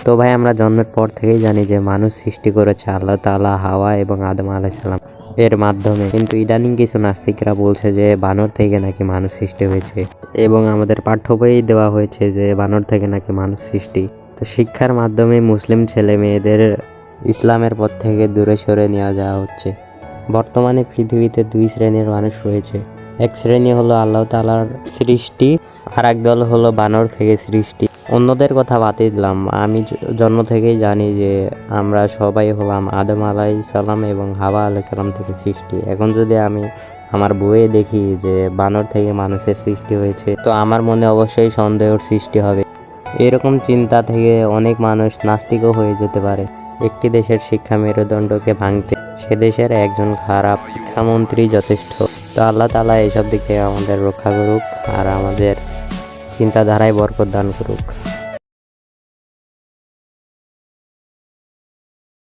তো ভাই আমরা জন্মের পর থেকেই জানি যে মানুষ সৃষ্টি করেছে আল্লাহ তাআলা হাওয়া এবং আদম আলাইহিস সালাম এর মাধ্যমে, কিন্তু ইদানিং কিছু নাস্তিকরা বলছে যে বানর থেকে নাকি মানুষ সৃষ্টি হয়েছে এবং আমাদের পাঠ্য বইয়ে দেওয়া হয়েছে যে বানর থেকে নাকি মানুষ সৃষ্টি। তো শিক্ষার মাধ্যমে মুসলিম ছেলে মেয়েদের ইসলামের পথ থেকে দূরে সরে নেওয়া যাওয়া হচ্ছে। বর্তমানে পৃথিবীতে দুই শ্রেণীর মানুষ রয়েছে, এক শ্রেণী হলো আল্লাহ তাআলার সৃষ্টি, আর এক দল হলো বানর থেকে সৃষ্টি। অন্যদের কথা বাতিয়ে দিলাম, আমি জন্ম থেকেই জানি যে আমরা সবাই হলাম আদম আলাইহিস সালাম এবং হাওয়া আলাইহিস সালাম থেকে সৃষ্টি। এখন যদি আমি আমার বইয়ে দেখি যে বানর থেকে মানুষের সৃষ্টি হয়েছে, তো আমার মনে অবশ্যই সন্দেহের সৃষ্টি হবে। এরকম চিন্তা থেকে অনেক মানুষ নাস্তিকও হয়ে যেতে পারে। একটি দেশের শিক্ষা মেরুদণ্ডকে ভাঙতে সে দেশের একজন খারাপ শিক্ষামন্ত্রী যথেষ্ট। তো আল্লাহ তাআলা এইসব দিক থেকে আমাদের রক্ষা করুক আর আমাদের চিন্তাধারায় বরকত দান করুক।